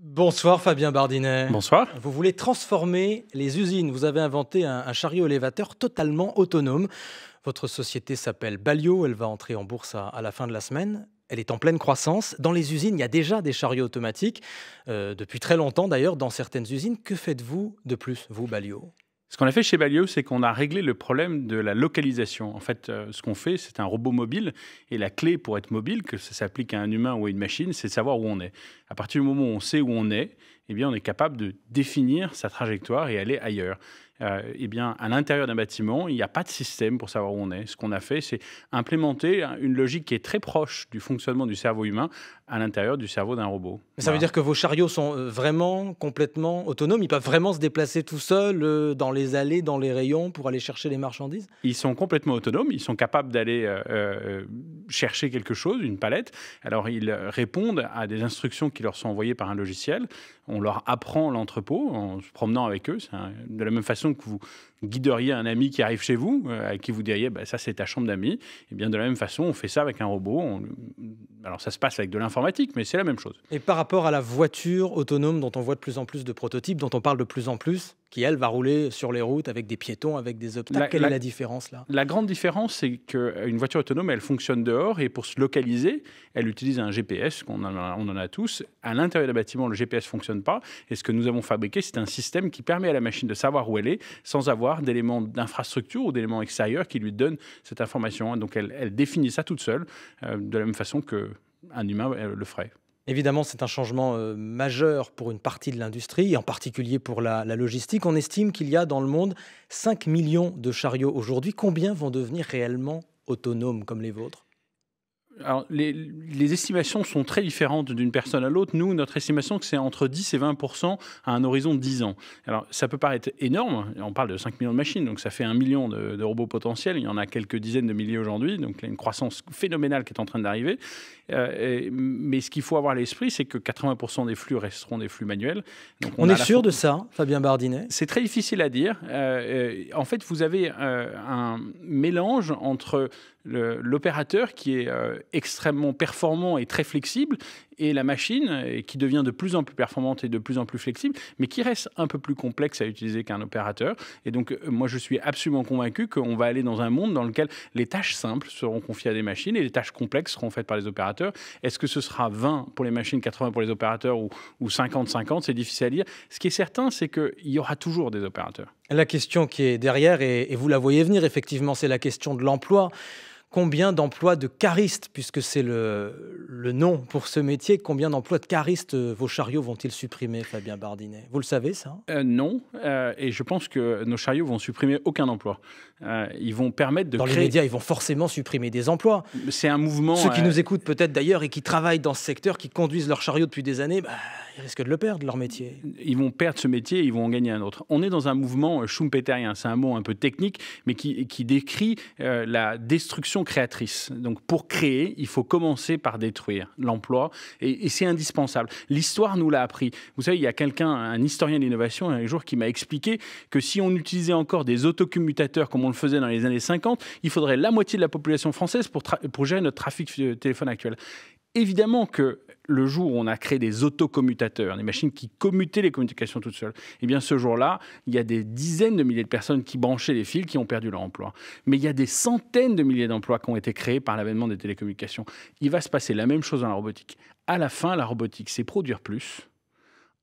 Bonsoir Fabien Bardinet. Bonsoir. Vous voulez transformer les usines. Vous avez inventé un chariot élévateur totalement autonome. Votre société s'appelle Balio. Elle va entrer en bourse à la fin de la semaine. Elle est en pleine croissance. Dans les usines, il y a déjà des chariots automatiques. Depuis très longtemps d'ailleurs, dans certaines usines. Que faites-vous de plus, vous, Balio ? Ce qu'on a fait chez Balio, c'est qu'on a réglé le problème de la localisation. En fait, ce qu'on fait, c'est un robot mobile. Et la clé pour être mobile, que ça s'applique à un humain ou à une machine, c'est de savoir où on est. À partir du moment où on sait où on est, eh bien, on est capable de définir sa trajectoire et aller ailleurs. Eh bien, à l'intérieur d'un bâtiment, il n'y a pas de système pour savoir où on est. Ce qu'on a fait, c'est implémenter une logique qui est très proche du fonctionnement du cerveau humain à l'intérieur du cerveau d'un robot. Mais ça veut dire que vos chariots sont vraiment complètement autonomes. Ils peuvent vraiment se déplacer tout seuls dans les allées, dans les rayons pour aller chercher les marchandises ? Ils sont complètement autonomes. Ils sont capables d'aller chercher quelque chose, une palette. Alors, ils répondent à des instructions qui leur sont envoyées par un logiciel. On leur apprend l'entrepôt en se promenant avec eux. De la même façon que vous guideriez un ami qui arrive chez vous, à qui vous diriez ça c'est ta chambre d'amis, et bien de la même façon on fait ça avec un robot. Alors ça se passe avec de l'informatique, mais c'est la même chose. Et par rapport à la voiture autonome dont on voit de plus en plus de prototypes, dont on parle de plus en plus, qui elle va rouler sur les routes avec des piétons, avec des obstacles, quelle est la différence là ? La grande différence, c'est qu'une voiture autonome, elle fonctionne dehors et pour se localiser, elle utilise un GPS, on en a tous. À l'intérieur d'un bâtiment, le GPS ne fonctionne pas. Et ce que nous avons fabriqué, c'est un système qui permet à la machine de savoir où elle est sans avoir d'éléments d'infrastructure ou d'éléments extérieurs qui lui donnent cette information. Donc elle définit ça toute seule, de la même façon qu'un humain le ferait. Évidemment, c'est un changement majeur pour une partie de l'industrie, et en particulier pour la logistique. On estime qu'il y a dans le monde 5 millions de chariots aujourd'hui. Combien vont devenir réellement autonomes comme les vôtres ? Alors, les estimations sont très différentes d'une personne à l'autre. Nous, notre estimation, c'est entre 10 et 20% à un horizon de 10 ans. Alors, ça peut paraître énorme. On parle de 5 millions de machines, donc ça fait 1 million de robots potentiels. Il y en a quelques dizaines de milliers aujourd'hui, donc il y a une croissance phénoménale qui est en train d'arriver. Mais ce qu'il faut avoir à l'esprit, c'est que 80% des flux resteront des flux manuels. Donc, on est sûr de ça, Fabien Bardinet ? C'est très difficile à dire. En fait, vous avez un mélange entre l'opérateur qui est extrêmement performant et très flexible et la machine qui devient de plus en plus performante et de plus en plus flexible, mais qui reste un peu plus complexe à utiliser qu'un opérateur. Et donc, moi, je suis absolument convaincu qu'on va aller dans un monde dans lequel les tâches simples seront confiées à des machines et les tâches complexes seront faites par les opérateurs. Est-ce que ce sera 20 pour les machines, 80 pour les opérateurs ou 50-50 ? C'est difficile à dire. Ce qui est certain, c'est qu'il y aura toujours des opérateurs. La question qui est derrière, et vous la voyez venir, effectivement, c'est la question de l'emploi. Combien d'emplois de caristes, puisque c'est le nom pour ce métier, combien d'emplois de caristes vos chariots vont-ils supprimer, Fabien Bardinet ? Vous le savez, ça ? Non, et je pense que nos chariots vont supprimer aucun emploi. Ils vont permettre de créer... Dans les médias, ils vont forcément supprimer des emplois. C'est un mouvement... Ceux qui nous écoutent peut-être d'ailleurs et qui travaillent dans ce secteur, qui conduisent leur chariot depuis des années, ils risquent de le perdre, leur métier. Ils vont perdre ce métier et ils vont en gagner un autre. On est dans un mouvement schumpeterien, c'est un mot un peu technique, mais qui décrit la destruction créatrice. Donc pour créer, il faut commencer par détruire l'emploi et c'est indispensable. L'histoire nous l'a appris. Vous savez, il y a un historien de l'innovation, un jour qui m'a expliqué que si on utilisait encore des autocommutateurs comme on le faisait dans les années 50, il faudrait la moitié de la population française pour gérer notre trafic de téléphone actuel. Évidemment que le jour où on a créé des autocommutateurs, des machines qui commutaient les communications toutes seules, eh bien ce jour-là, il y a des dizaines de milliers de personnes qui branchaient les fils qui ont perdu leur emploi. Mais il y a des centaines de milliers d'emplois qui ont été créés par l'avènement des télécommunications. Il va se passer la même chose dans la robotique. À la fin, la robotique, c'est produire plus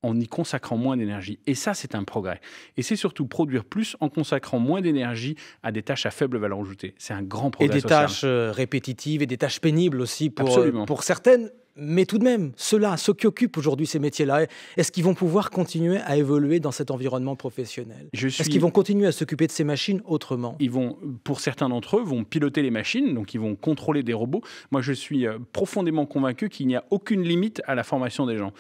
en y consacrant moins d'énergie. Et ça, c'est un progrès. Et c'est surtout produire plus en consacrant moins d'énergie à des tâches à faible valeur ajoutée. C'est un grand progrès social. Et des tâches répétitives et des tâches pénibles aussi pour certaines. Mais tout de même, ceux qui occupent aujourd'hui ces métiers-là, est-ce qu'ils vont pouvoir continuer à évoluer dans cet environnement professionnel ? Est-ce qu'ils vont continuer à s'occuper de ces machines autrement ? Ils vont, pour certains d'entre eux, vont piloter les machines, donc ils vont contrôler des robots. Moi, je suis profondément convaincu qu'il n'y a aucune limite à la formation des gens.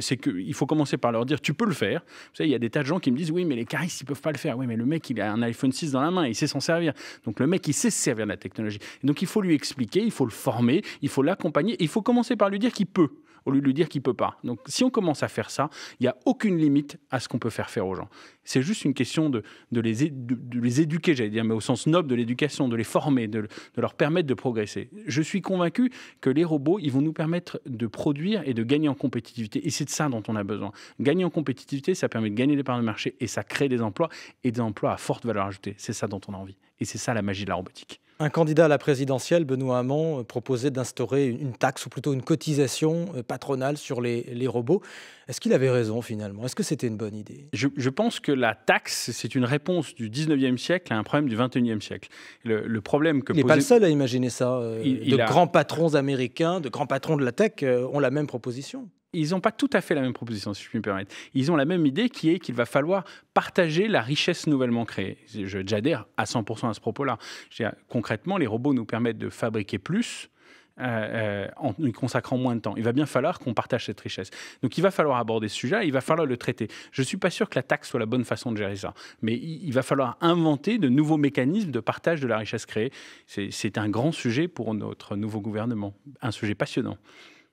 C'est qu'il faut commencer par leur dire, tu peux le faire. Vous savez, il y a des tas de gens qui me disent, oui, mais les caristes, ils ne peuvent pas le faire. Oui, mais le mec, il a un iPhone 6 dans la main, il sait s'en servir. Donc le mec, il sait se servir de la technologie. Et donc il faut lui expliquer, il faut le former, il faut l'accompagner. Il faut commencer par lui dire qu'il peut. au lieu de lui dire qu'il ne peut pas. Donc si on commence à faire ça, il n'y a aucune limite à ce qu'on peut faire aux gens. C'est juste une question de les éduquer, j'allais dire, mais au sens noble de l'éducation, de les former, de leur permettre de progresser. Je suis convaincu que les robots, ils vont nous permettre de produire et de gagner en compétitivité. Et c'est de ça dont on a besoin. Gagner en compétitivité, ça permet de gagner des parts de marché et ça crée des emplois et des emplois à forte valeur ajoutée. C'est ça dont on a envie. Et c'est ça la magie de la robotique. Un candidat à la présidentielle, Benoît Hamon, proposait d'instaurer une taxe ou plutôt une cotisation patronale sur les robots. Est-ce qu'il avait raison finalement? Est-ce que c'était une bonne idée? Je pense que la taxe, c'est une réponse du 19e siècle à un problème du 21e siècle. Le problème que il n'est pas le seul à imaginer ça. Grands patrons américains, de grands patrons de la tech ont la même proposition. Ils n'ont pas tout à fait la même proposition, si je puis me permettre. Ils ont la même idée qui est qu'il va falloir partager la richesse nouvellement créée. J'adhère à 100% à ce propos-là. Concrètement, les robots nous permettent de fabriquer plus en y consacrant moins de temps. Il va bien falloir qu'on partage cette richesse. Donc il va falloir aborder ce sujet, il va falloir le traiter. Je ne suis pas sûr que la taxe soit la bonne façon de gérer ça. Mais il va falloir inventer de nouveaux mécanismes de partage de la richesse créée. C'est un grand sujet pour notre nouveau gouvernement. Un sujet passionnant.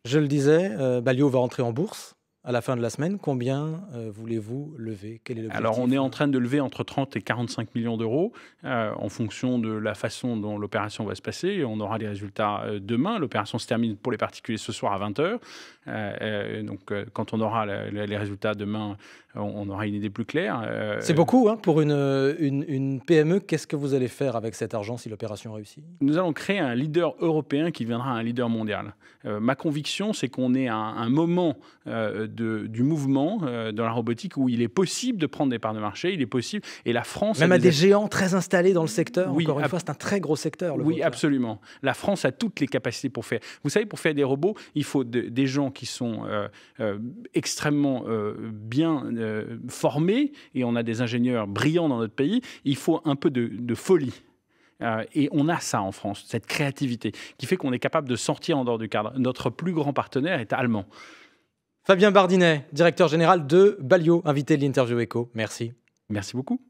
Je le disais, Balio va entrer en bourse à la fin de la semaine. Combien voulez-vous lever? Quel est l'objectif? Alors, on est en train de lever entre 30 et 45 millions d'euros en fonction de la façon dont l'opération va se passer. On aura les résultats demain. L'opération se termine pour les particuliers ce soir à 20h. Donc, quand on aura les résultats demain, on aura une idée plus claire. C'est beaucoup pour une PME. Qu'est-ce que vous allez faire avec cet argent si l'opération réussit? Nous allons créer un leader européen qui deviendra un leader mondial. Ma conviction, c'est qu'on est à un moment du mouvement dans la robotique où il est possible de prendre des parts de marché, il est possible, et la France... Même à des géants très installés dans le secteur, oui, encore une fois, c'est un très gros secteur. Oui, absolument. La France a toutes les capacités pour faire. Vous savez, pour faire des robots, il faut des gens qui sont extrêmement bien formés, et on a des ingénieurs brillants dans notre pays. Il faut un peu de folie. Et on a ça en France, cette créativité, qui fait qu'on est capable de sortir en dehors du cadre. Notre plus grand partenaire est allemand. Fabien Bardinet, directeur général de Balio, invité de l'Interview Éco. Merci. Merci beaucoup.